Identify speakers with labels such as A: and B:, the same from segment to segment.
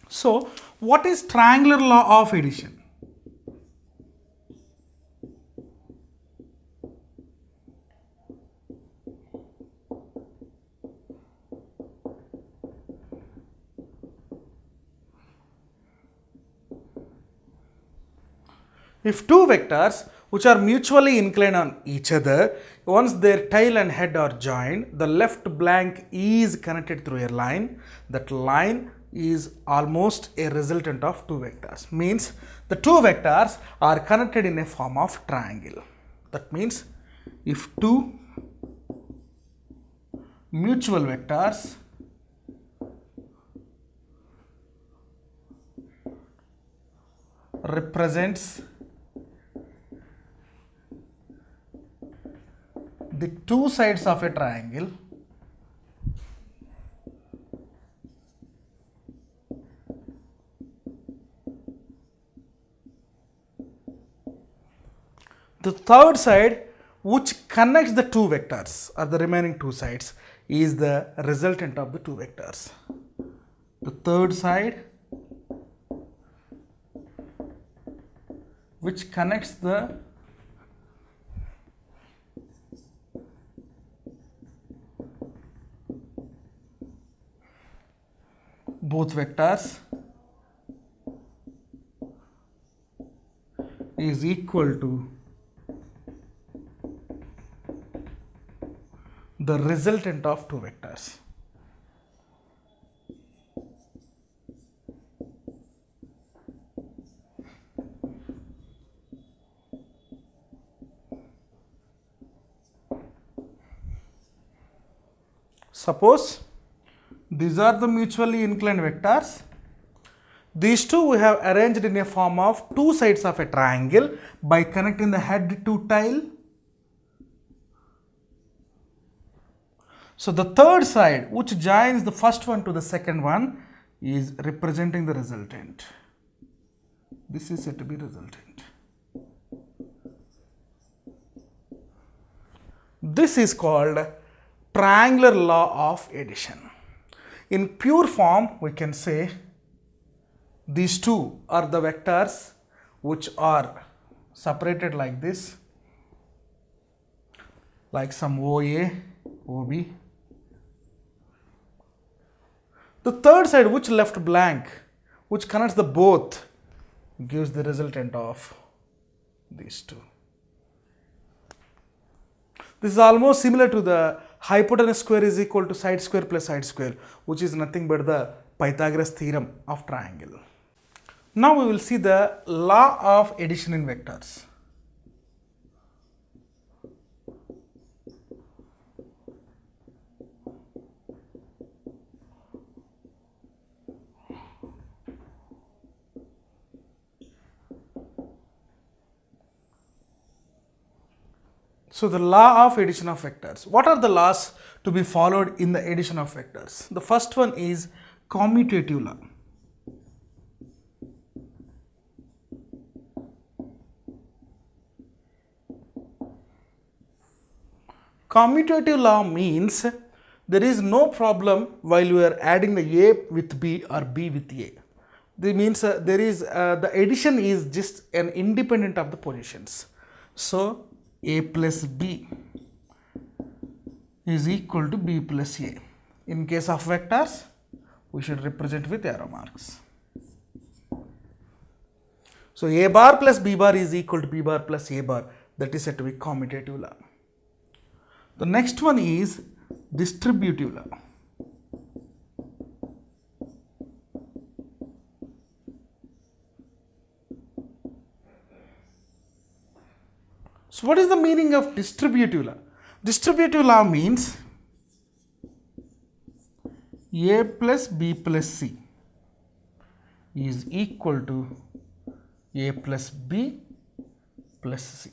A: So, what is triangular law of addition? If two vectors which are mutually inclined on each other, once their tail and head are joined, the left blank is connected through a line. That line is almost a resultant of two vectors. Means the two vectors are connected in a form of triangle. That means if two mutual vectors represents the two sides of a triangle, the third side which connects the two vectors or the remaining two sides is the resultant of the two vectors. The third side which connects the both vectors is equal to the resultant of two vectors. Suppose these are the mutually inclined vectors. These two we have arranged in a form of two sides of a triangle by connecting the head to tail. So the third side which joins the first one to the second one is representing the resultant. This is said to be resultant. This is called triangular law of addition. In pure form, we can say these two are the vectors which are separated like this, like some OA, OB. The third side which left blank, which connects the both, gives the resultant of these two. This is almost similar to the hypotenuse square is equal to side square plus side square, which is nothing but the Pythagoras theorem of triangle. Now we will see the law of addition in vectors. So the law of addition of vectors. What are the laws to be followed in the addition of vectors? The first one is commutative law. Commutative law means there is no problem while you are adding the A with B or B with A. This means the addition is just an independent of the positions. So A plus B is equal to B plus A. In case of vectors, we should represent with arrow marks. So A bar plus B bar is equal to B bar plus A bar. That is said to be commutative law. The next one is distributive law. So what is the meaning of distributive law? Distributive law means A plus B plus C is equal to A plus B plus C.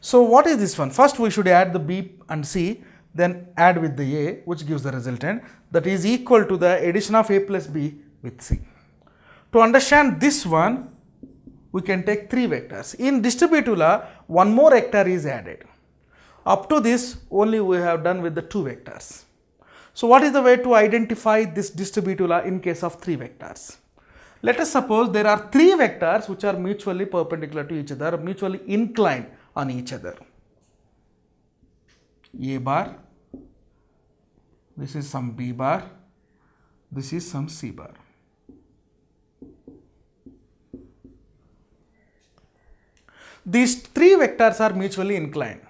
A: So what is this one? First we should add the B and C, then add with the A, which gives the resultant, that is equal to the addition of A plus B with C. To understand this one, we can take three vectors. In distributive law, one more vector is added. Up to this, only we have done with the two vectors. So what is the way to identify this distributive law in case of three vectors? Let us suppose there are three vectors which are mutually perpendicular to each other, mutually inclined on each other. A bar, this is some B bar, this is some C bar. These three vectors are mutually inclined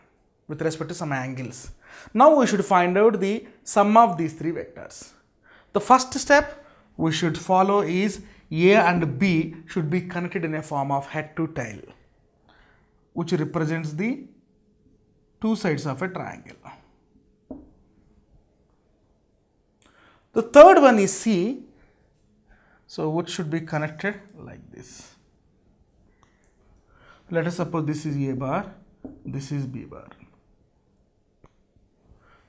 A: with respect to some angles. Now we should find out the sum of these three vectors. The first step we should follow is A and B should be connected in a form of head to tail, which represents the two sides of a triangle. The third one is C, so which should be connected like this. Let us suppose this is A bar, this is B bar,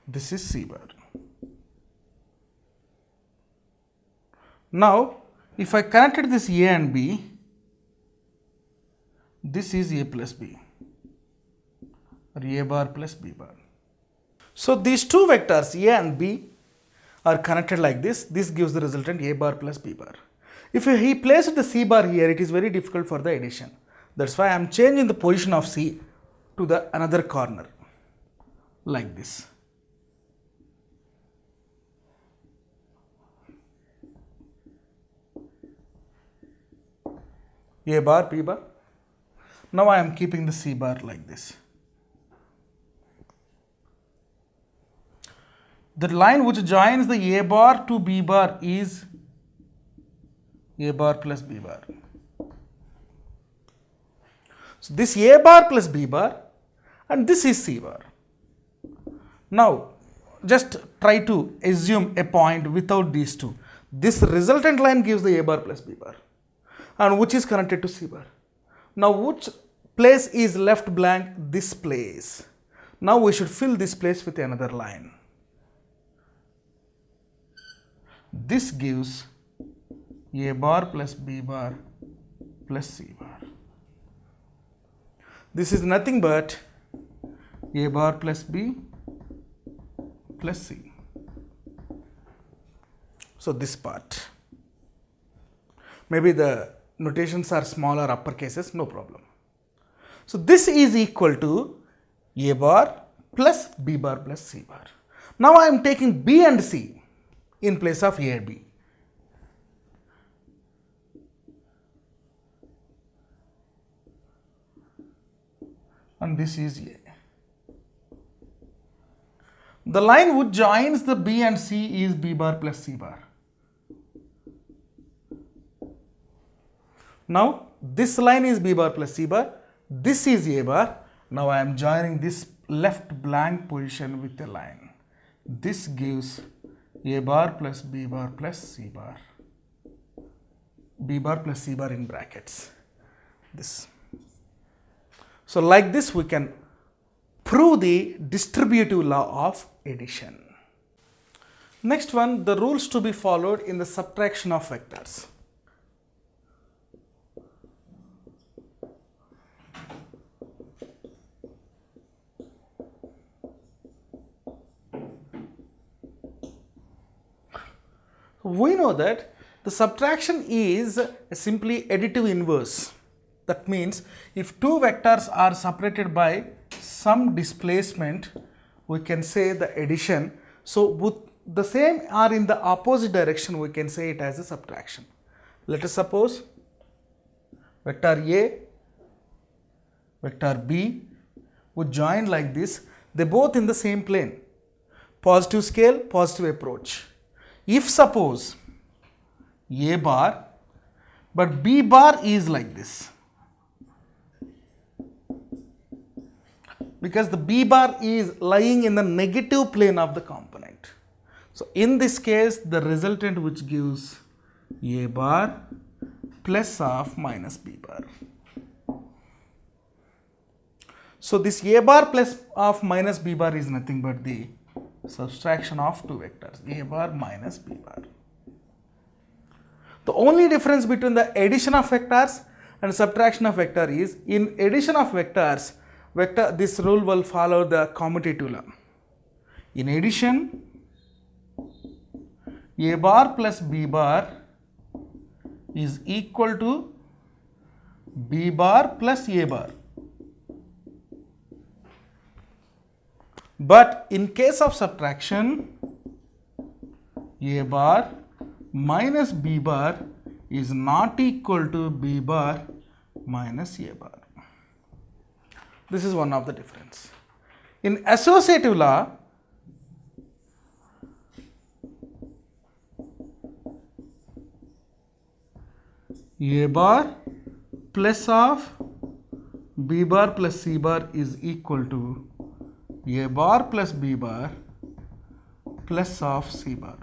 A: this is C bar. Now, if I connected this A and B, this is A plus B, or A bar plus B bar. So, these two vectors A and B are connected like this. This gives the resultant A bar plus B bar. If he placed the C bar here, it is very difficult for the addition. That's why I am changing the position of C to the another corner like this. A bar, B bar. Now I am keeping the C bar like this. The line which joins the A bar to B bar is A bar plus B bar. So this A bar plus B bar and this is C bar. Now just try to assume a point without these two. This resultant line gives the A bar plus B bar and which is connected to C bar. Now which place is left blank? This place. Now we should fill this place with another line. This gives A bar plus B bar plus C bar. This is nothing but A bar plus B plus C. So this part. Maybe the notations are small or uppercases, no problem. So this is equal to A bar plus B bar plus C bar. Now I am taking B and C in place of A and B. And this is A. The line which joins the B and C is B bar plus C bar. Now this line is B bar plus C bar, this is A bar. Now I am joining this left blank position with a line. This gives A bar plus B bar plus C bar. B bar plus C bar in brackets. This. So like this we can prove the distributive law of addition. Next one, the rules to be followed in the subtraction of vectors. We know that the subtraction is simply additive inverse. That means if two vectors are separated by some displacement, we can say the addition. So both the same are in the opposite direction, we can say it as a subtraction. Let us suppose vector A, vector B would join like this. They both in the same plane. Positive scale, positive approach. If suppose A bar but B bar is like this, because the B bar is lying in the negative plane of the component. So in this case the resultant which gives A bar plus of minus B bar. So this A bar plus of minus B bar is nothing but the subtraction of two vectors, A bar minus B bar. The only difference between the addition of vectors and subtraction of vector is, in addition of vectors, this rule will follow the commutative law. In addition, A bar plus B bar is equal to B bar plus A bar. But in case of subtraction, A bar minus B bar is not equal to B bar minus A bar. This is one of the difference. In associative law, A bar plus of B bar plus C bar is equal to A bar plus B bar plus of C bar.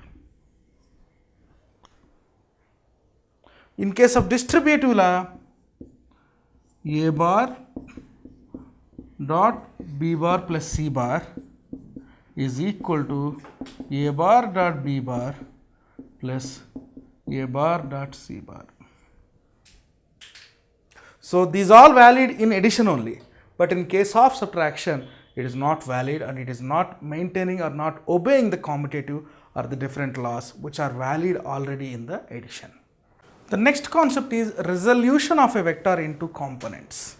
A: In case of distributive law, A bar dot B bar plus C bar is equal to A bar dot B bar plus A bar dot C bar. So these are all valid in addition only, but in case of subtraction, it is not valid and it is not maintaining or not obeying the commutative or the different laws which are valid already in the addition. The next concept is resolution of a vector into components.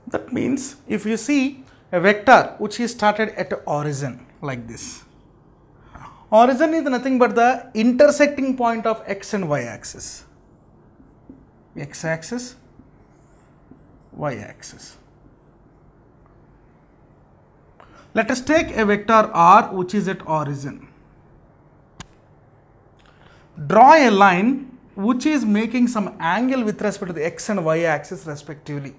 A: That means if you see a vector which is started at origin like this. Origin is nothing but the intersecting point of x and y axis. X axis, y axis. Let us take a vector r which is at origin. Draw a line which is making some angle with respect to the x and y axis respectively.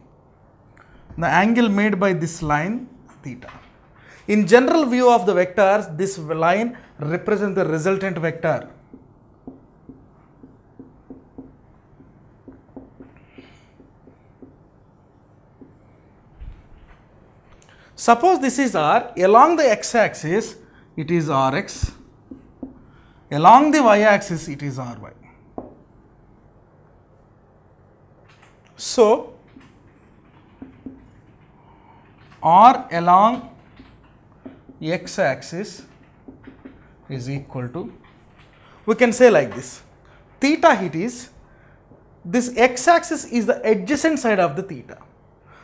A: The angle made by this line theta. In general view of the vectors, this line represents the resultant vector. Suppose this is r, along the x-axis it is rx, along the y-axis it is ry. So, r along x-axis is equal to, we can say like this, theta it is, this x-axis is the adjacent side of the theta.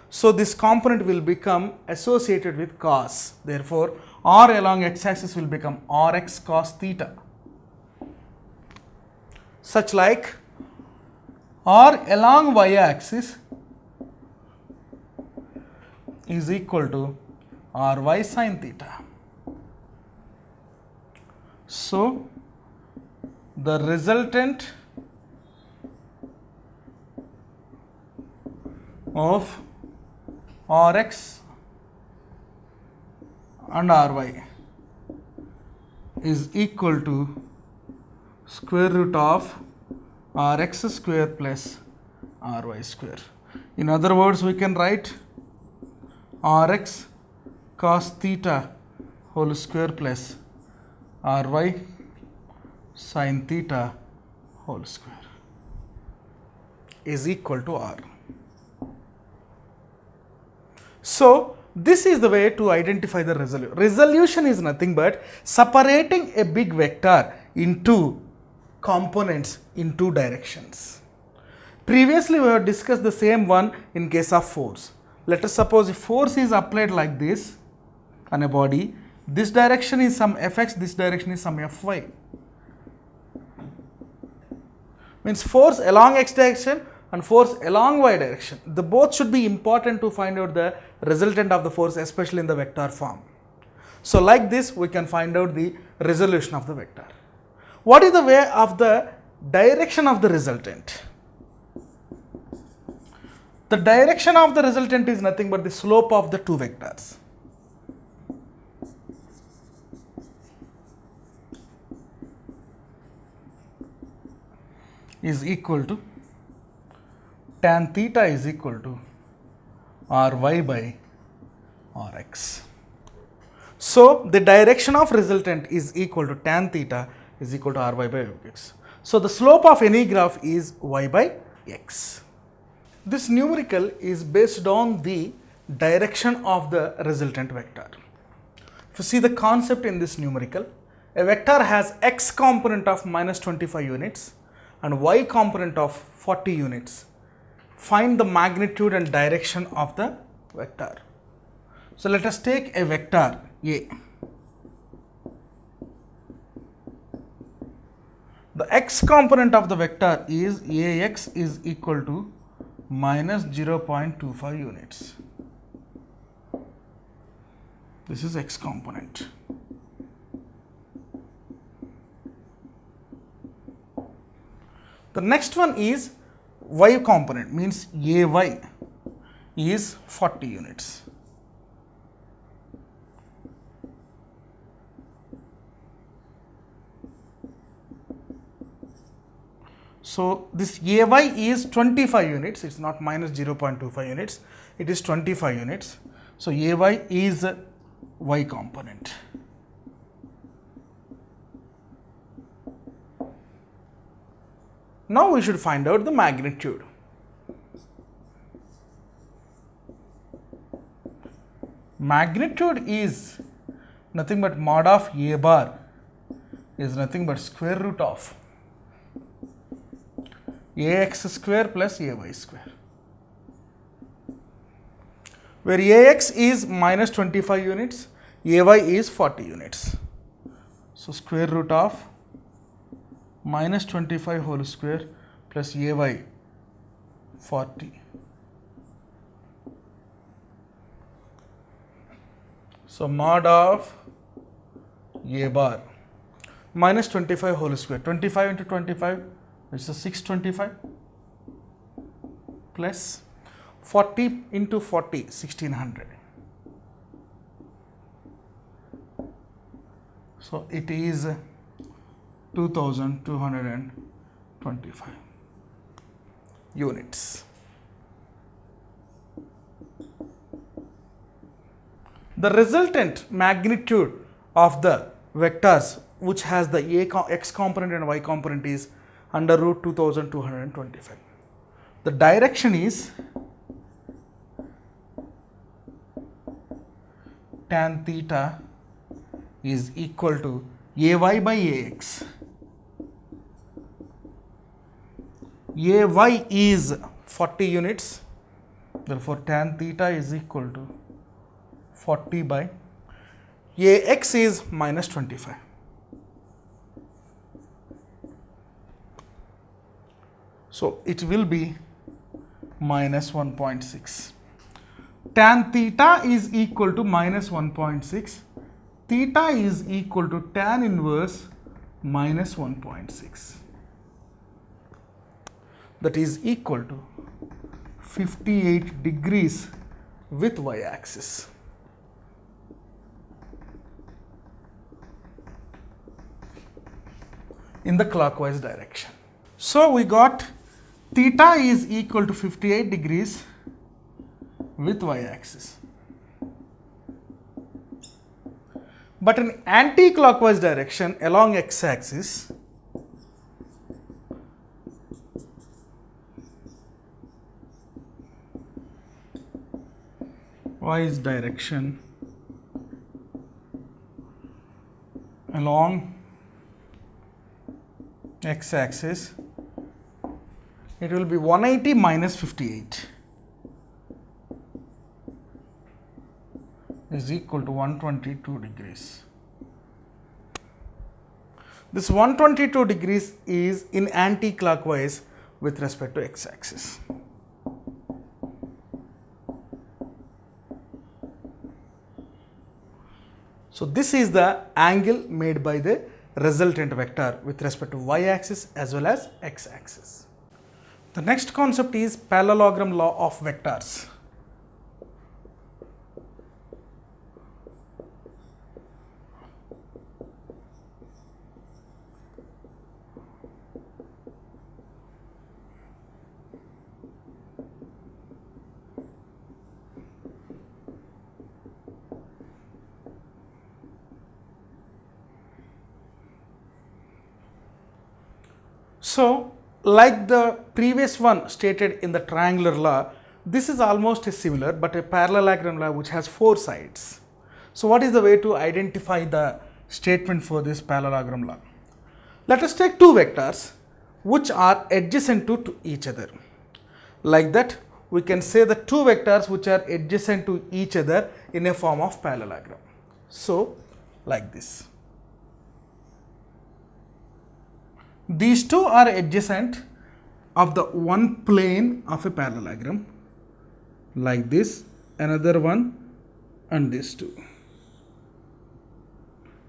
A: So this component will become associated with cos. Therefore, r along x-axis will become rx cos theta. Such like r along y-axis is equal to ry sin theta. So the resultant of rx and ry is equal to square root of rx square plus ry square. In other words, we can write rx cos theta whole square plus ry sin theta whole square is equal to r. So this is the way to identify the resolution. Resolution is nothing but separating a big vector into components in two directions. Previously we have discussed the same one in case of force. Let us suppose if force is applied like this on a body, this direction is some fx, this direction is some fy. Means force along x direction and force along y direction. The both should be important to find out the resultant of the force, especially in the vector form. So like this we can find out the resolution of the vector. What is the way of the direction of the resultant? The direction of the resultant is nothing but the slope of the two vectors. Is equal to tan theta is equal to ry by rx. So the direction of resultant is equal to tan theta is equal to ry by x. So the slope of any graph is y by x. This numerical is based on the direction of the resultant vector. If you see the concept in this numerical, a vector has x component of minus 25 units and y component of 40 units. Find the magnitude and direction of the vector. So let us take a vector A. The x component of the vector is Ax is equal to minus 0.25 units. This is x component. The next one is y component, means Ay is 40 units. So this Ay is 25 units, it's not minus 0.25 units, it is 25 units. So Ay is y component. Now we should find out the magnitude. Magnitude is nothing but mod of A bar is nothing but square root of Ax square plus Ay square, where Ax is minus 25 units, Ay is 40 units. So square root of minus 25 whole square plus Ay 40. So mod of A bar minus 25 whole square, 25 into 25, which is 625 plus 40 into 40, 1600. So it is 2225 units. The resultant magnitude of the vectors which has the x component and y component is under root 2225. The direction is tan theta is equal to Ay by Ax. Ay is 40 units, therefore tan theta is equal to 40 by Ax is minus 25. So it will be minus 1.6. Tan theta is equal to minus 1.6. Theta is equal to tan inverse minus 1.6. That is equal to 58 degrees with y-axis. In the clockwise direction. So we got theta is equal to 58 degrees with y-axis. But in anti-clockwise direction along x-axis, y direction along x-axis, it will be 180 minus 58 is equal to 122 degrees. This 122 degrees is in anti-clockwise with respect to x-axis. So this is the angle made by the resultant vector with respect to y-axis as well as x-axis. The next concept is parallelogram law of vectors. So like the previous one stated in the triangular law, this is almost similar but a parallelogram law which has four sides. So what is the way to identify the statement for this parallelogram law? Let us take two vectors which are adjacent to each other. Like that, we can say the two vectors which are adjacent to each other in a form of parallelogram. So like this. These two are adjacent of the one plane of a parallelogram, like this, another one, and these two.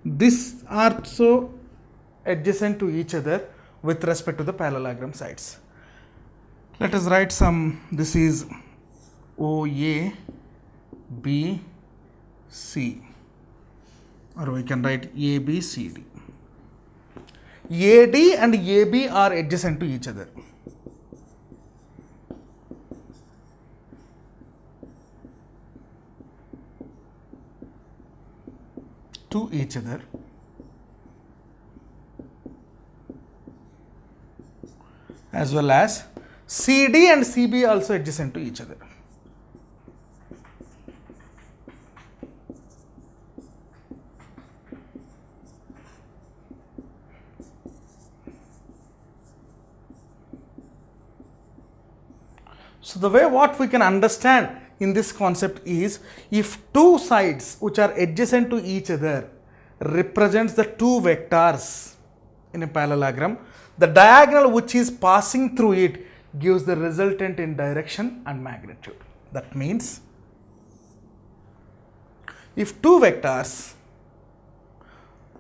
A: These are so adjacent to each other with respect to the parallelogram sides. Let us write some. This is OA, B, C, or we can write ABCD. AD and AB are adjacent to each other. To each other. As well as CD and CB also adjacent to each other. So the way what we can understand in this concept is, if two sides which are adjacent to each other represents the two vectors in a parallelogram, the diagonal which is passing through it gives the resultant in direction and magnitude. That means if two vectors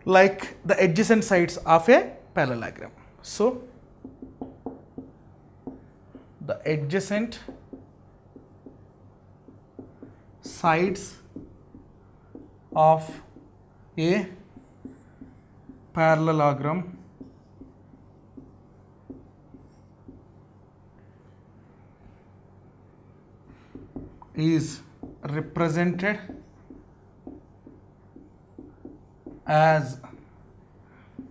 A: like the adjacent sides of a parallelogram, so the adjacent sides of a parallelogram is represented as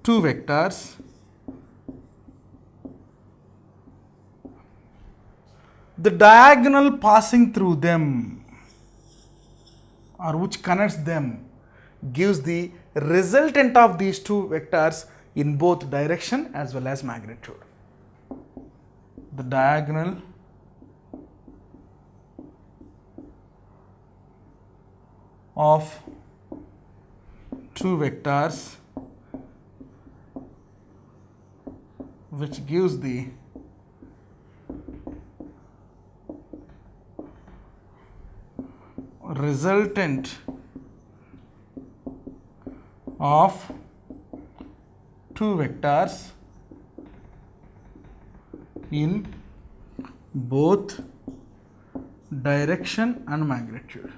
A: two vectors the diagonal passing through them or which connects them gives the resultant of these two vectors in both direction as well as magnitude. The diagonal of two vectors which gives the resultant of two vectors in both direction and magnitude.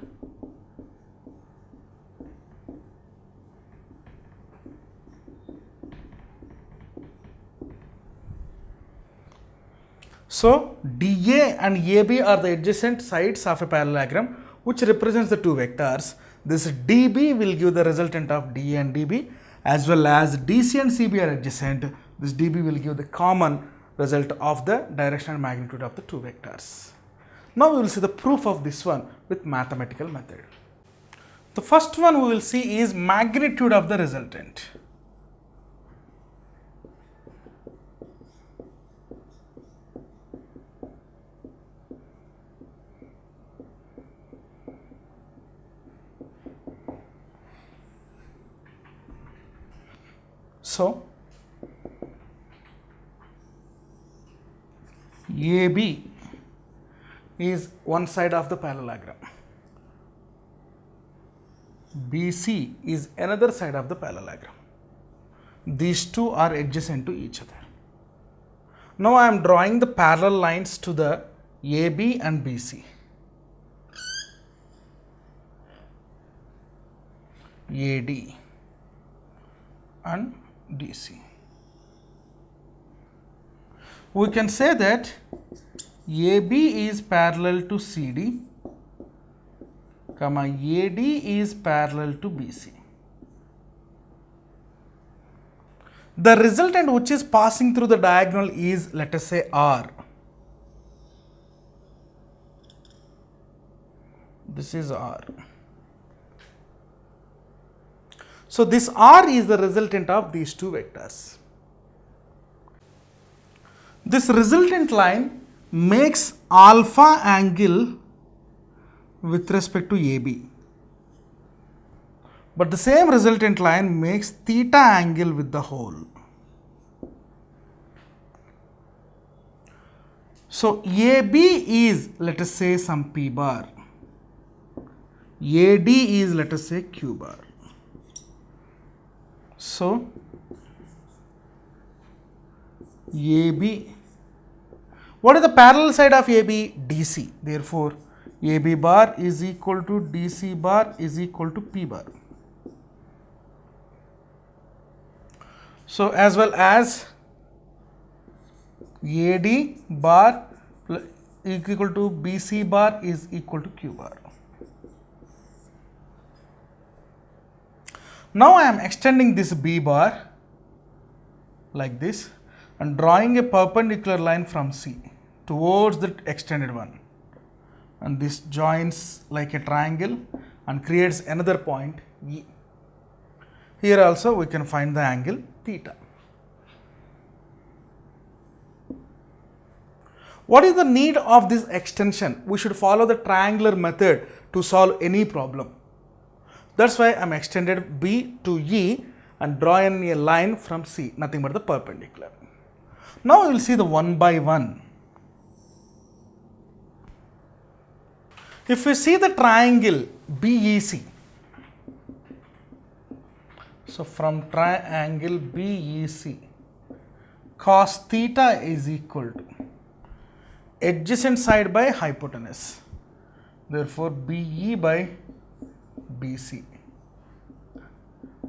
A: So DA and AB are the adjacent sides of a parallelogram which represents the two vectors. This DB will give the resultant of DA and DB, as well as DC and CB are adjacent. This DB will give the common result of the direction and magnitude of the two vectors. Now we will see the proof of this one with mathematical method. The first one we will see is magnitude of the resultant. So AB is one side of the parallelogram, BC is another side of the parallelogram. These two are adjacent to each other. Now I am drawing the parallel lines to the AB and BC. AD and DC. We can say that AB is parallel to CD, comma AD is parallel to BC. The resultant which is passing through the diagonal is, let us say, R. This is R. So this R is the resultant of these two vectors. This resultant line makes alpha angle with respect to AB. But the same resultant line makes theta angle with the hole. So AB is, let us say, some P bar. AD is, let us say, Q bar. So AB, what is the parallel side of AB? DC. Therefore, AB bar is equal to DC bar is equal to P bar. So as well as AD bar equal to BC bar is equal to Q bar. Now I am extending this B bar like this and drawing a perpendicular line from C towards the extended one, and this joins like a triangle and creates another point E. Here also we can find the angle theta. What is the need of this extension? We should follow the triangular method to solve any problem. That's why I am extended B to E and drawing a line from C, nothing but the perpendicular. Now we will see the one by one. If we see the triangle BEC, so from triangle BEC, cos theta is equal to adjacent side by hypotenuse. Therefore, BE by BC.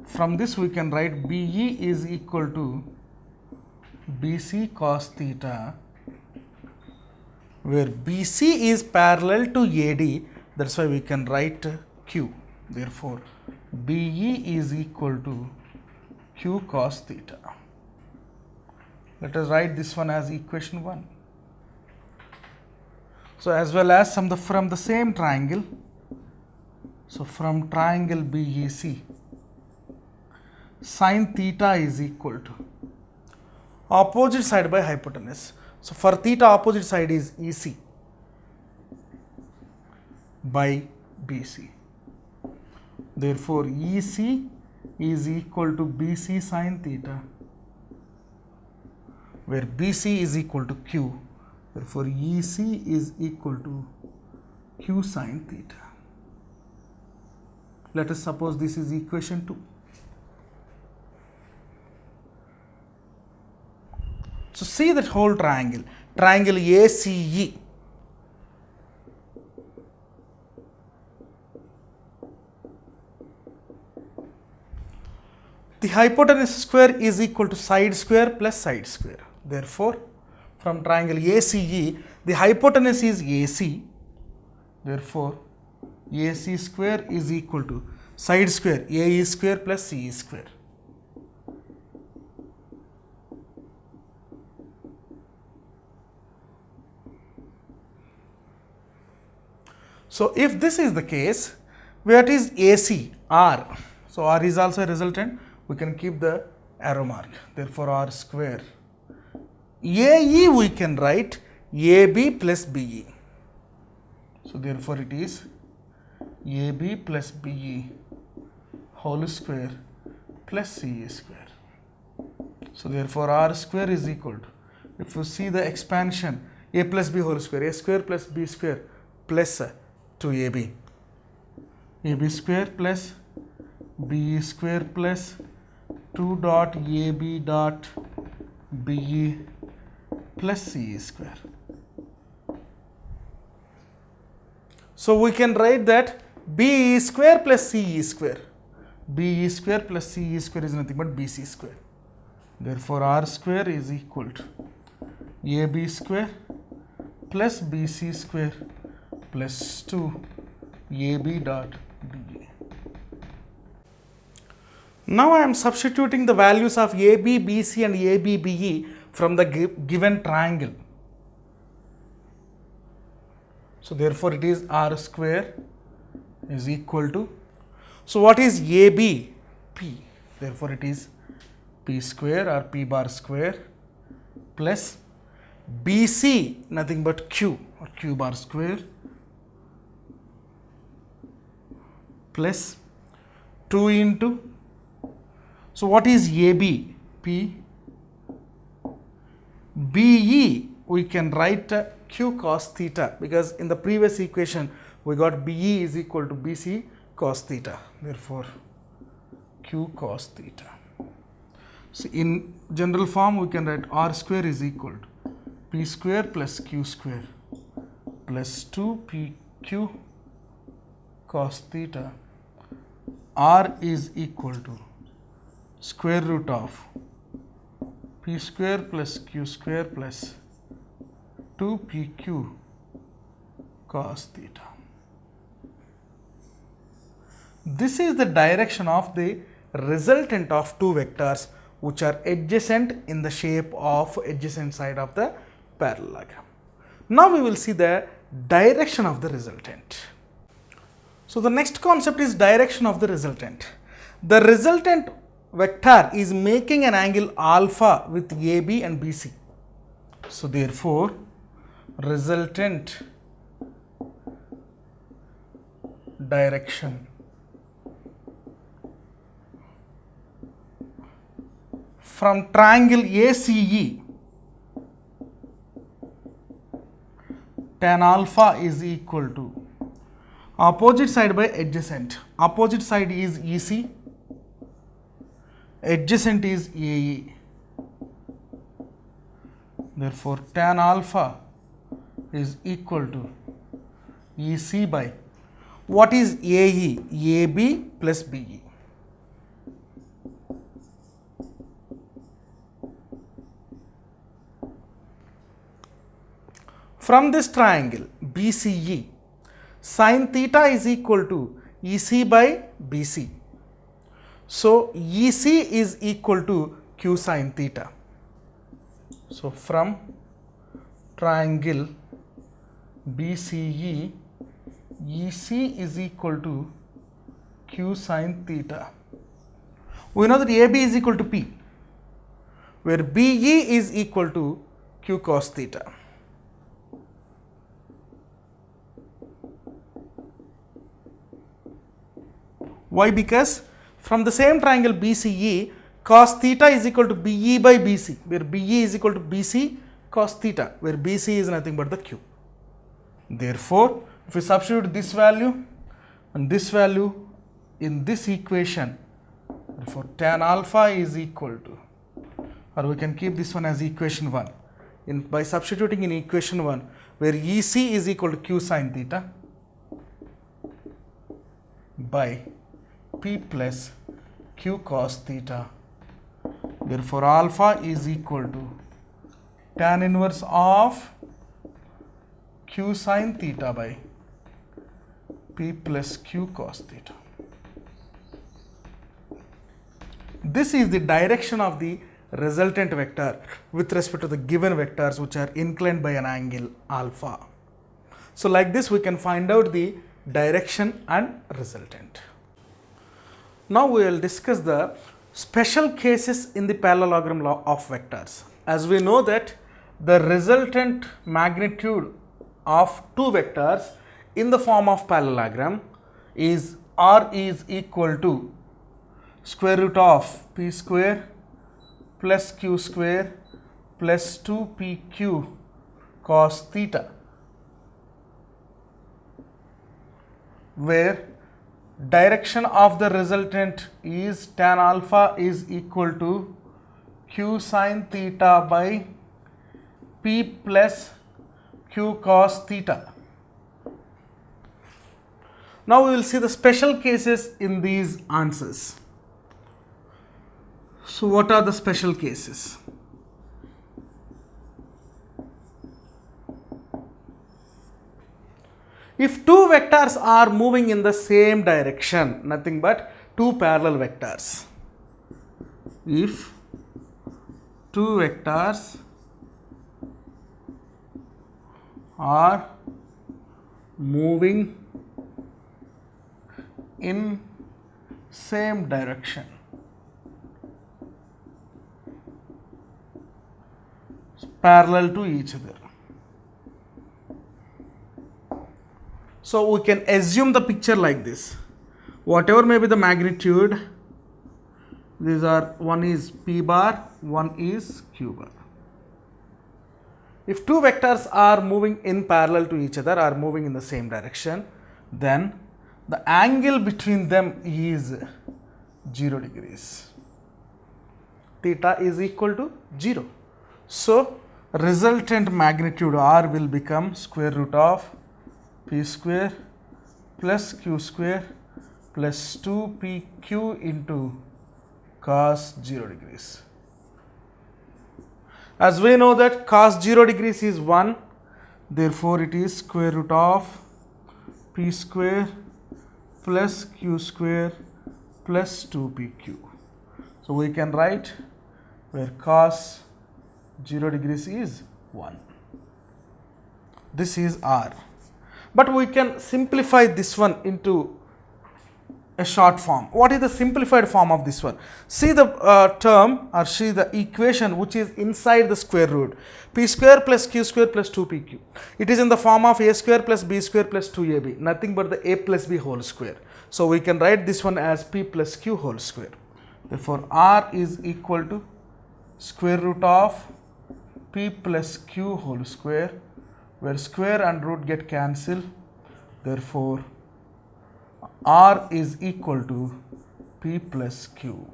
A: From this we can write BE is equal to BC cos theta, where BC is parallel to AD, that's why we can write Q. Therefore, BE is equal to Q cos theta. Let us write this one as equation 1. So as well as from the same triangle, so from triangle BEC, sin theta is equal to opposite side by hypotenuse. So for theta, opposite side is EC by BC. Therefore, EC is equal to BC sin theta, where BC is equal to Q. Therefore, EC is equal to Q sin theta. Let us suppose this is equation 2. So see that whole triangle, triangle ACE. The hypotenuse square is equal to side square plus side square. Therefore, from triangle ACE, the hypotenuse is AC. Therefore, AC square is equal to side square AE square plus CE square. So if this is the case, what is AC? R. So R is also a resultant. We can keep the arrow mark. Therefore, R square. AE we can write AB plus BE. So therefore, it is AB plus BE whole square plus CE square. So therefore, R square is equal to, if you see the expansion, A plus B whole square, A square plus B square plus 2AB. AB square plus BE square plus 2 dot AB dot BE plus CE square. So we can write that BE square plus CE square. BE square plus CE square is nothing but BC square. Therefore, R square is equal to AB square plus BC square plus 2 AB dot BE. Now I am substituting the values of AB, BC and AB, BE from the given triangle. So therefore it is R square is equal to, so what is AB? P. Therefore it is P square or P bar square plus BC, nothing but Q or Q bar square, plus 2 into, so what is AB? P. BE, we can write Q cos theta, because in the previous equation we got BE is equal to BC cos theta. Therefore Q cos theta. So in general form we can write R square is equal to P square plus Q square plus 2PQ cos theta. R is equal to square root of P square plus Q square plus 2PQ cos theta. This is the direction of the resultant of two vectors which are adjacent in the shape of adjacent side of the parallelogram. Now we will see the direction of the resultant. So the next concept is direction of the resultant. The resultant vector is making an angle alpha with AB and BC. So therefore resultant direction from triangle ACE, tan alpha is equal to opposite side by adjacent. Opposite side is EC, adjacent is AE. Therefore tan alpha is equal to EC by, what is AE? AB plus BE. From this triangle BCE, sin theta is equal to EC by BC. So EC is equal to Q sin theta. So from triangle BCE, EC is equal to Q sin theta. We know that AB is equal to P, where BE is equal to Q cos theta. Why? Because from the same triangle BCE, cos theta is equal to BE by BC, where BE is equal to BC cos theta, where BC is nothing but the Q. Therefore, if we substitute this value and this value in this equation, therefore tan alpha is equal to, or we can keep this one as equation 1. By substituting in equation 1, where EC is equal to Q sin theta by P plus Q cos theta. Therefore alpha is equal to tan inverse of Q sin theta by P plus Q cos theta. This is the direction of the resultant vector with respect to the given vectors which are inclined by an angle alpha. So like this we can find out the direction and resultant. Now we will discuss the special cases in the parallelogram law of vectors. As we know that the resultant magnitude of two vectors in the form of parallelogram is R is equal to square root of P square plus Q square plus 2PQ cos theta, where direction of the resultant is tan alpha is equal to Q sin theta by P plus Q cos theta. Now we will see the special cases in these answers. So what are the special cases? If two vectors are moving in the same direction, nothing but two parallel vectors, if two vectors are moving in same direction. Parallel to each other. So we can assume the picture like this. Whatever may be the magnitude, these are, one is p bar, one is q bar. If two vectors are moving in parallel to each other, are moving in the same direction, then the angle between them is 0 degrees. Theta is equal to 0. So resultant magnitude R will become square root of p square plus q square plus 2pq into cos 0 degrees. As we know that cos 0 degrees is 1, therefore it is square root of p square plus q square plus 2pq. So we can write where cos 0 degrees is 1. This is R. But we can simplify this one into a short form. What is the simplified form of this one? See the term, or see the equation which is inside the square root. P square plus q square plus 2pq. It is in the form of a square plus b square plus 2ab. Nothing but the a plus b whole square. So we can write this one as p plus q whole square. Therefore R is equal to square root of p plus q whole square, where square and root get cancelled. Therefore R is equal to p plus q.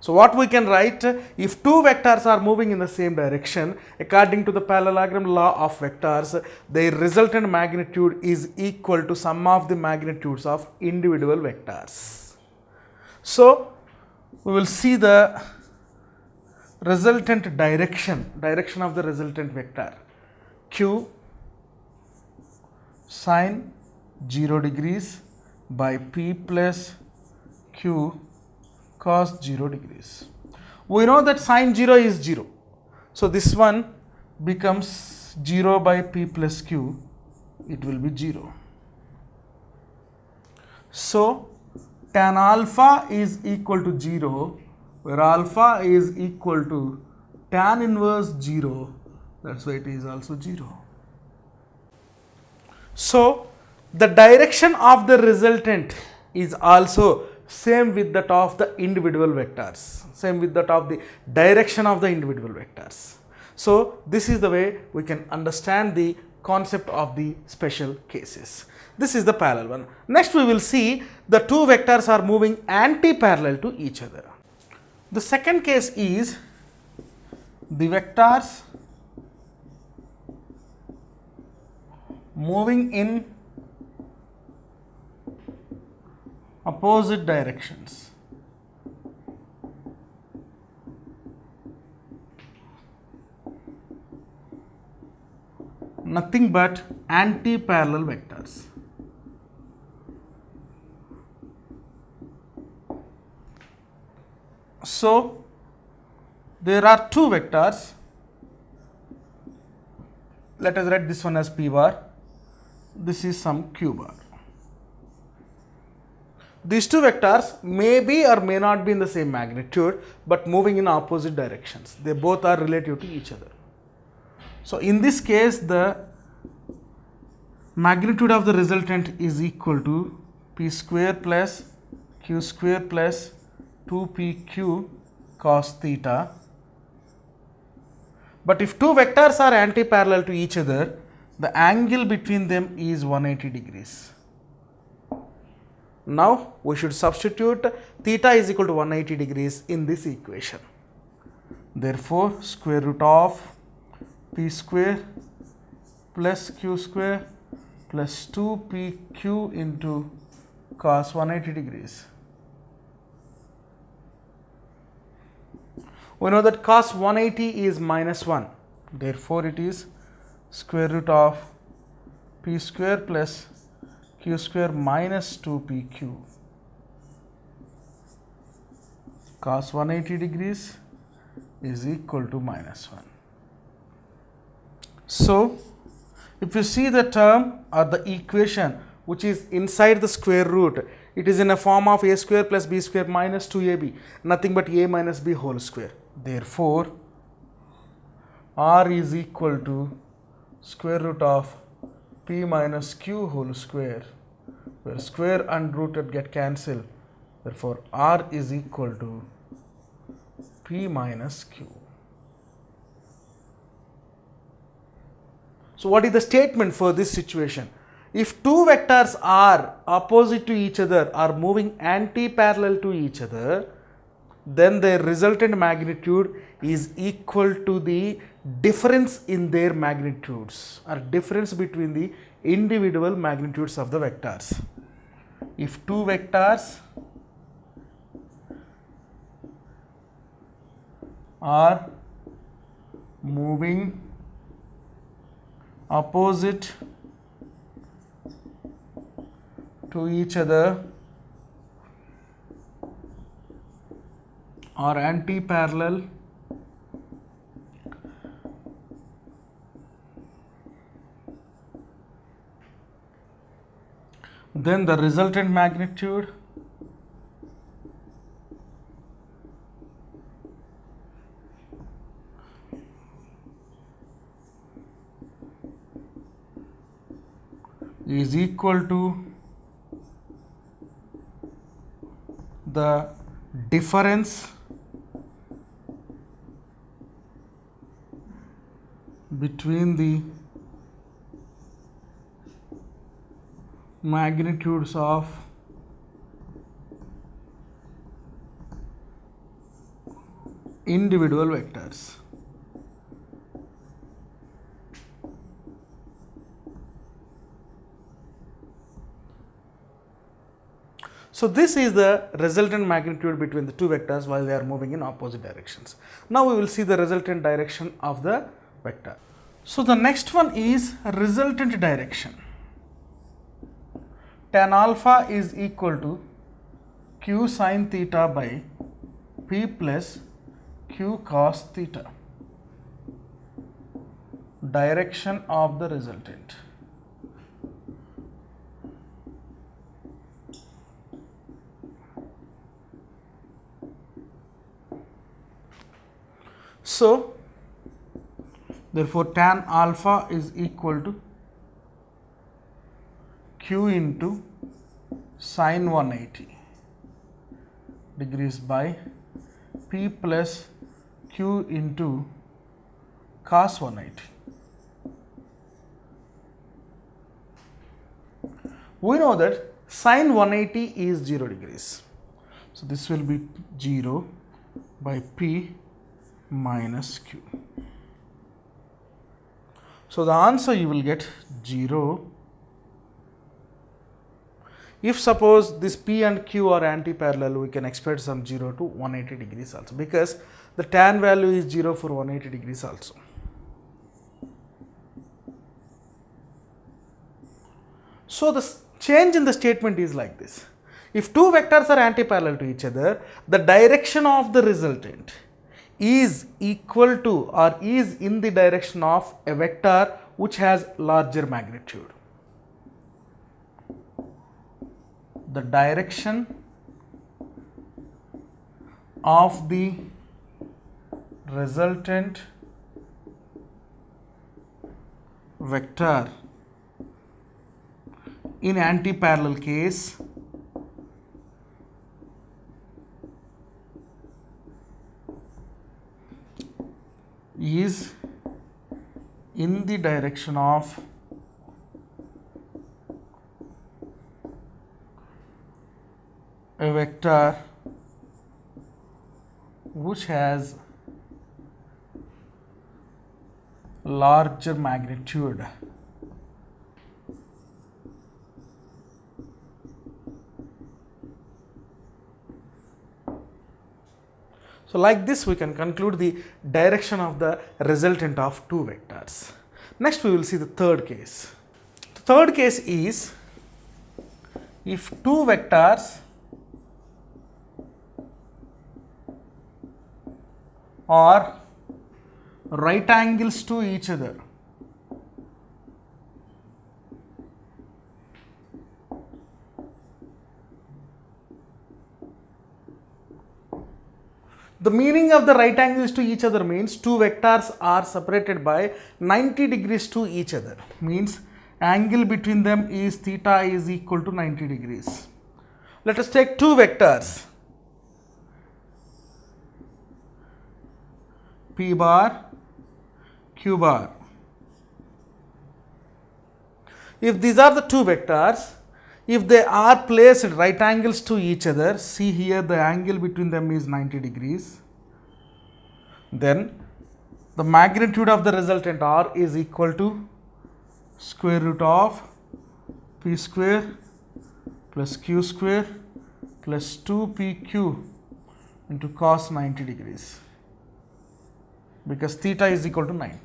A: So what we can write, if two vectors are moving in the same direction, according to the parallelogram law of vectors, their resultant magnitude is equal to sum of the magnitudes of individual vectors. So we will see the resultant direction of the resultant vector, q sine 0 degrees by p plus q cos 0 degrees. We know that sine 0 is 0. So this one becomes 0 by p plus q, it will be 0. So tan alpha is equal to 0, where alpha is equal to tan inverse 0, that's why it is also 0. So the direction of the resultant is also same with that of the individual vectors, same with that of the direction of the individual vectors. So this is the way we can understand the concept of the special cases. This is the parallel one. Next we will see the two vectors are moving anti-parallel to each other. The second case is the vectors moving in opposite directions. Nothing but anti-parallel vectors. So there are two vectors. Let us write this one as p bar. This is some q bar. These two vectors may be or may not be in the same magnitude, but moving in opposite directions. They both are relative to each other. So in this case, the magnitude of the resultant is equal to p square plus q square plus 2pq cos theta. But if two vectors are anti-parallel to each other, the angle between them is 180 degrees. Now we should substitute theta is equal to 180 degrees in this equation. Therefore square root of p square plus q square plus 2pq into cos 180 degrees. We know that cos 180 is minus 1. Therefore it is square root of p square plus q square minus 2pq. cos 180 degrees is equal to minus 1. So, if you see the term or the equation which is inside the square root, it is in a form of a square plus b square minus 2ab, nothing but a minus b whole square. Therefore, r is equal to square root of p minus q whole square, where square and rooted get cancelled. Therefore, r is equal to p minus q. So, what is the statement for this situation? If two vectors are opposite to each other or moving anti-parallel to each other, then their resultant magnitude is equal to the difference in their magnitudes, or difference between the individual magnitudes of the vectors. If two vectors are moving opposite to each other or anti-parallel, then the resultant magnitude is equal to the difference between the magnitudes of individual vectors. So, this is the resultant magnitude between the two vectors while they are moving in opposite directions. Now, we will see the resultant direction of the vector. So, the next one is resultant direction. Tan alpha is equal to q sin theta by p plus q cos theta. Direction of the resultant. So, therefore, tan alpha is equal to q into sin 180 degrees by p plus q into cos 180. We know that sin 180 is 0 degrees. So, this will be 0 by p minus q. So, the answer you will get 0. If suppose this p and q are anti-parallel, we can expect some 0 to 180 degrees also, because the tan value is 0 for 180 degrees also. So, the change in the statement is like this. If two vectors are anti-parallel to each other, the direction of the resultant is equal to or is in the direction of a vector which has larger magnitude. The direction of the resultant vector in anti-parallel case is in the direction of a vector which has larger magnitude. So, like this we can conclude the direction of the resultant of two vectors. Next we will see the third case. The third case is if two vectors are right angles to each other. The meaning of the right angles to each other means two vectors are separated by 90 degrees to each other. Means angle between them is theta is equal to 90 degrees. Let us take two vectors P bar, Q bar. If these are the two vectors, if they are placed right angles to each other, see here the angle between them is 90 degrees, then the magnitude of the resultant R is equal to square root of P square plus Q square plus 2PQ into cos 90 degrees, because theta is equal to 90.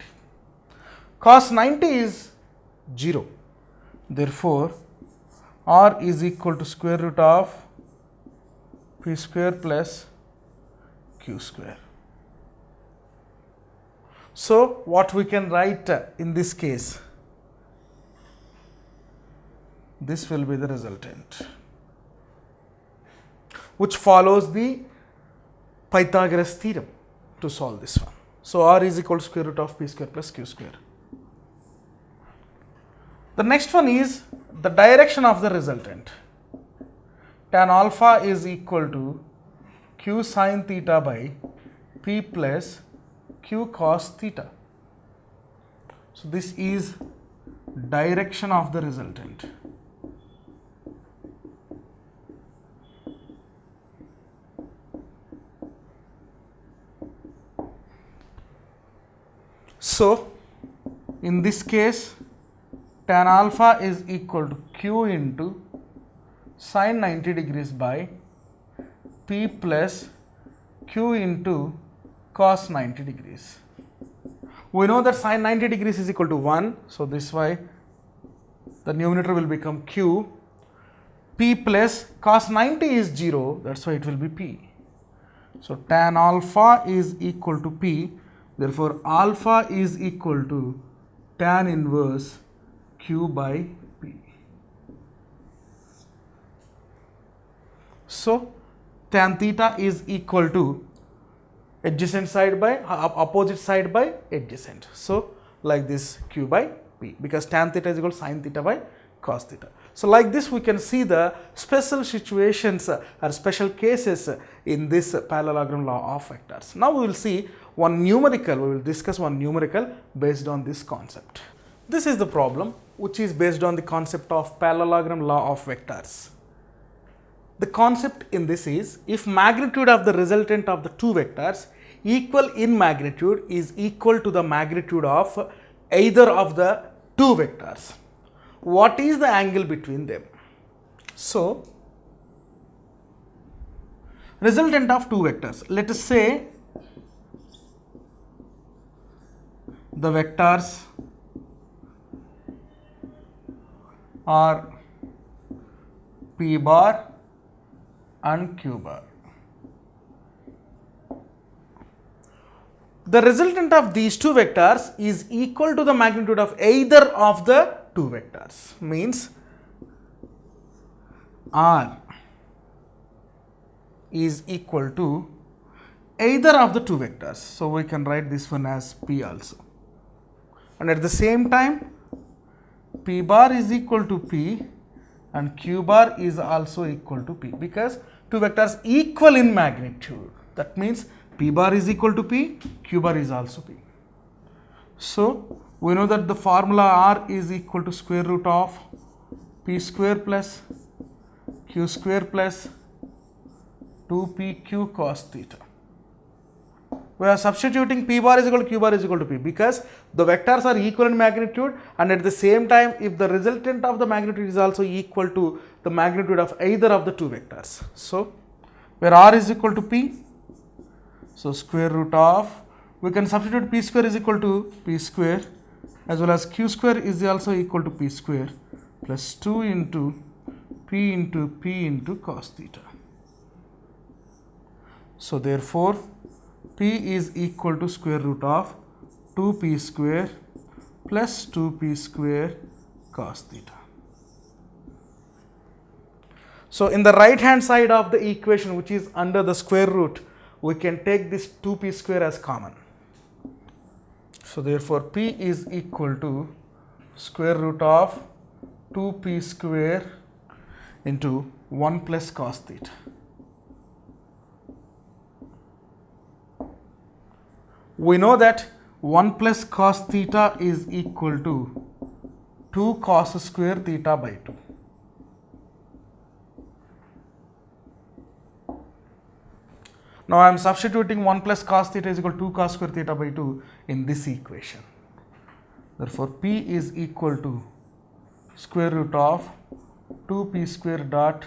A: Cos 90 is 0. Therefore, R is equal to square root of P square plus Q square. So, what we can write in this case? This will be the resultant, which follows the Pythagoras theorem to solve this one. So, R is equal to square root of P square plus Q square. The next one is the direction of the resultant. Tan alpha is equal to Q sin theta by P plus Q cos theta. So, this is direction of the resultant. So, in this case, tan alpha is equal to Q into sin 90 degrees by P plus Q into cos 90 degrees. We know that sin 90 degrees is equal to 1. So, this way the numerator will become Q. P plus cos 90 is 0. That is why it will be P. So, tan alpha is equal to P. Therefore, alpha is equal to tan inverse Q by P. So, tan theta is equal to adjacent side by opposite side by adjacent. So, like this Q by P, because tan theta is equal to sin theta by cos theta. So, like this we can see the special situations or special cases in this parallelogram law of vectors. Now, we will see one numerical, we will discuss one numerical based on this concept. This is the problem which is based on the concept of parallelogram law of vectors. The concept in this is, if magnitude of the resultant of the two vectors equal in magnitude is equal to the magnitude of either of the two vectors, what is the angle between them? So, resultant of two vectors, let us say the vectors are P bar and Q bar. The resultant of these two vectors is equal to the magnitude of either of the two vectors, means R is equal to either of the two vectors. So, we can write this one as P also, and at the same time P bar is equal to P and Q bar is also equal to P, because two vectors equal in magnitude. That means P bar is equal to P, Q bar is also P. So, we know that the formula R is equal to square root of P square plus Q square plus 2PQ cos theta. We are substituting P bar is equal to Q bar is equal to P, because the vectors are equal in magnitude, and at the same time if the resultant of the magnitude is also equal to the magnitude of either of the two vectors. So, where R is equal to P, so square root of, we can substitute P square is equal to P square, as well as Q square is also equal to P square plus 2 into P into cos theta. So, therefore, P is equal to square root of 2p square plus 2p square cos theta. So in the right hand side of the equation, which is under the square root, we can take this 2p square as common. So therefore P is equal to square root of 2p square into 1 plus cos theta. We know that 1 plus cos theta is equal to 2 cos square theta by 2. Now I am substituting 1 plus cos theta is equal to 2 cos square theta by 2 in this equation. Therefore P is equal to square root of 2p square dot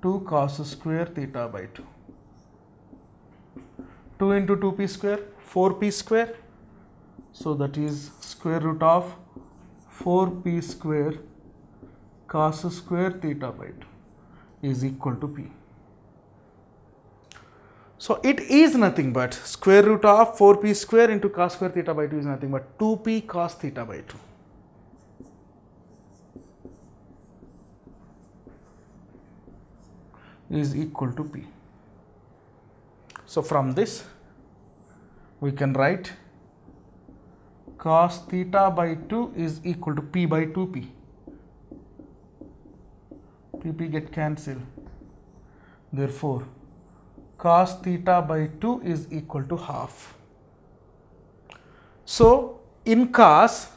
A: 2 cos square theta by 2. 2 into 2p square, 4p square. So that is square root of 4p square cos square theta by 2 is equal to P. So it is nothing but square root of 4p square into cos square theta by 2 is nothing but 2p cos theta by 2. Is equal to P. So from this we can write cos theta by 2 is equal to P by 2p. P get cancelled. Therefore cos theta by 2 is equal to half. So in cos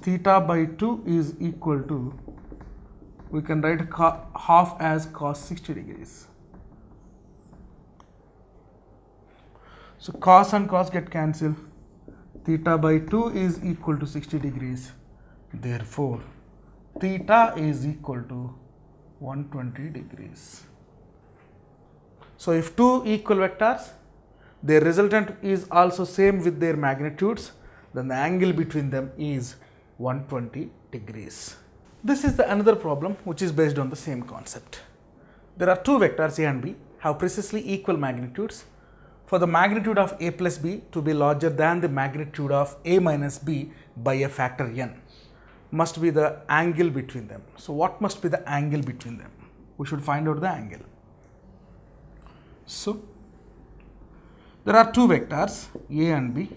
A: theta by 2 is equal to, we can write half as cos 60 degrees. So cos and cos get cancelled. Theta by 2 is equal to 60 degrees. Therefore theta is equal to 120 degrees. So if two equal vectors, their resultant is also same with their magnitudes, then the angle between them is 120 degrees. This is the another problem which is based on the same concept. There are two vectors A and B have precisely equal magnitudes. For the magnitude of A plus B to be larger than the magnitude of A minus B by a factor n, must be the angle between them. So what must be the angle between them? We should find out the angle. So there are two vectors A and B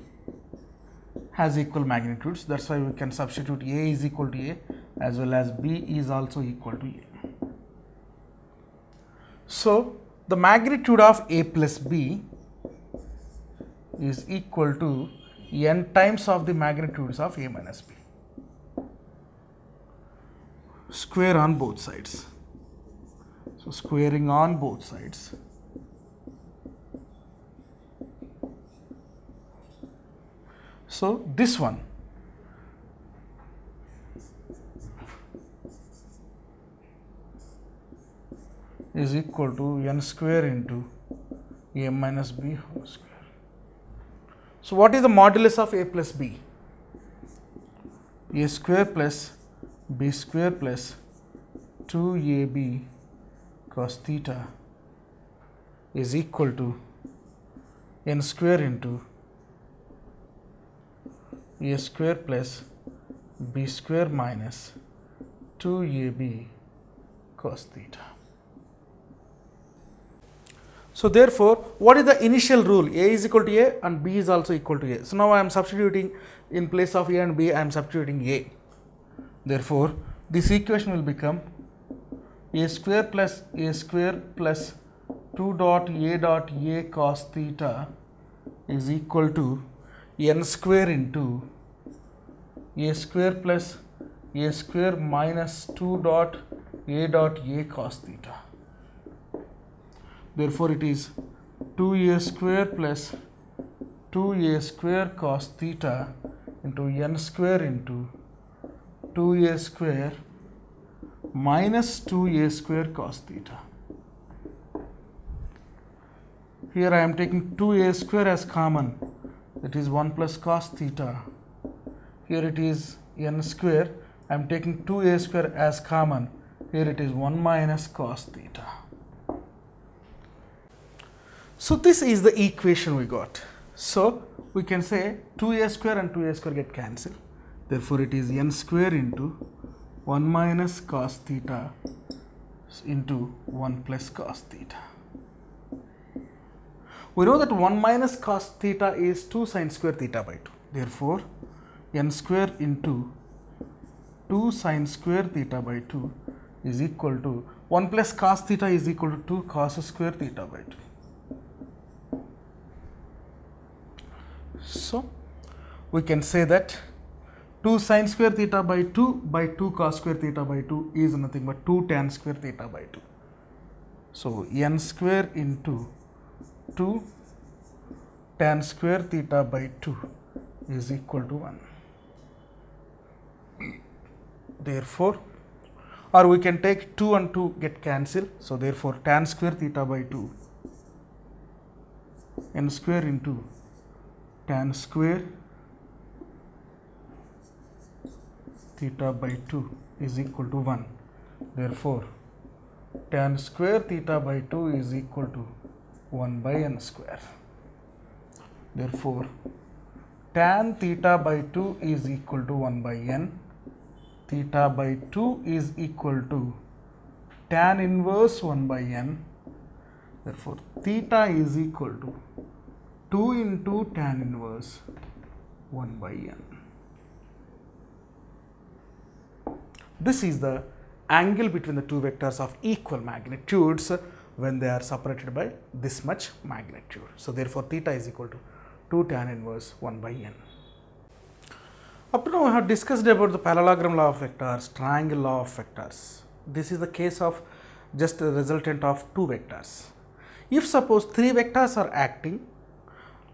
A: has equal magnitudes. That's why we can substitute A is equal to A as well as B is also equal to A. So the magnitude of A plus B is equal to n times of the magnitudes of A minus B. Square on both sides. So squaring on both sides. So this one is equal to n square into A minus B whole square. So what is the modulus of A plus B? A square plus B square plus 2AB cos theta is equal to n square into A square plus B square minus 2AB cos theta. So therefore, what is the initial rule? A is equal to A and B is also equal to A. So now I am substituting in place of A and B, I am substituting A. Therefore, this equation will become A square plus 2 dot A cos theta is equal to n square into A square plus A square minus 2 dot A cos theta. Therefore, it is 2A square plus 2A square cos theta into n square into 2A square minus 2A square cos theta. Here I am taking 2A square as common, that is 1 plus cos theta. Here it is n square, I am taking 2A square as common, here it is 1 minus cos theta. So this is the equation we got. So we can say 2a square and 2a square get cancelled. Therefore, it is n square into 1 minus cos theta into 1 plus cos theta. We know that 1 minus cos theta is 2 sin square theta by 2. Therefore, n square into 2 sin square theta by 2 is equal to 1 plus cos theta is equal to 2 cos square theta by 2. So, we can say that 2 sin square theta by 2 cos square theta by 2 is nothing but 2 tan square theta by 2. So, n square into 2 tan square theta by 2 is equal to 1. Therefore, or we can take 2 and 2 get cancelled. So, therefore, tan square theta by 2 n square into tan square theta by 2 is equal to 1. Therefore, tan square theta by 2 is equal to 1 by n square. Therefore, tan theta by 2 is equal to 1 by n. Theta by 2 is equal to tan inverse 1 by n. Therefore, theta is equal to 2 into tan inverse 1 by n. This is the angle between the two vectors of equal magnitudes when they are separated by this much magnitude. So, therefore, theta is equal to 2 tan inverse 1 by n. Up to now, we have discussed about the parallelogram law of vectors, triangle law of vectors. This is the case of just a resultant of two vectors. If suppose three vectors are acting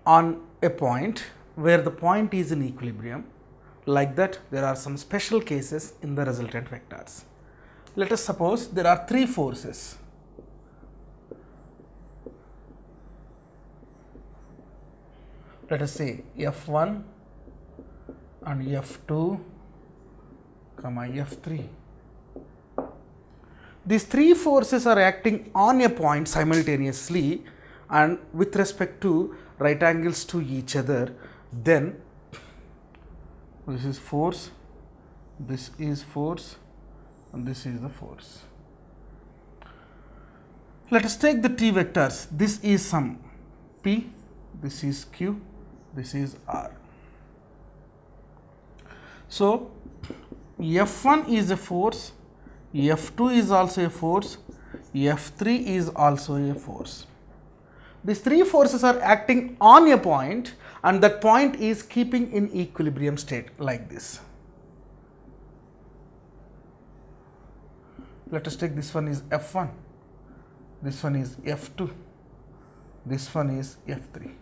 A: on a point where the point is in equilibrium, like that there are some special cases in the resultant vectors. Let us suppose there are three forces. Let us say F1 and F2, F3. These three forces are acting on a point simultaneously and with respect to right angles to each other. Then this is force, this is force, and this is the force. Let us take the t vectors. This is some P, this is Q, this is R. So, F1 is a force, F2 is also a force, F3 is also a force. These three forces are acting on a point and that point is keeping in equilibrium state like this. Let us take this one is F1, this one is F2, this one is F3.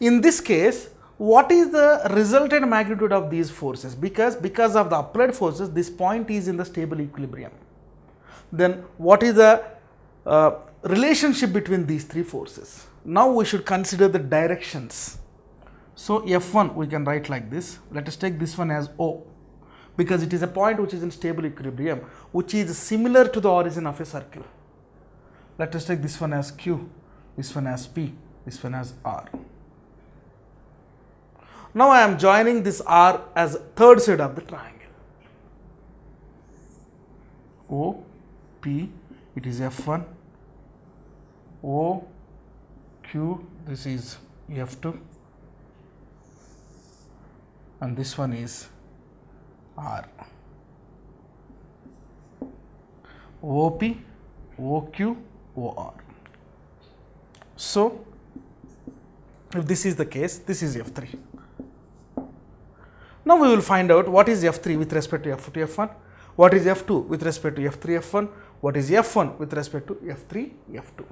A: In this case, what is the resultant magnitude of these forces? Because of the applied forces, this point is in the stable equilibrium. Then what is the relationship between these three forces? Now we should consider the directions. So F1 we can write like this. Let us take this one as O, because it is a point which is in stable equilibrium, which is similar to the origin of a circle. Let us take this one as Q, this one as P, this one as R. Now I am joining this R as third side of the triangle. O, P, it is F1, O, Q, this is F2, and this one is R. OP, OQ, OR. So, if this is the case, this is F3. Now we will find out what is F3 with respect to F2, F1, what is F2 with respect to F3, F1, what is F1 with respect to F3, F2.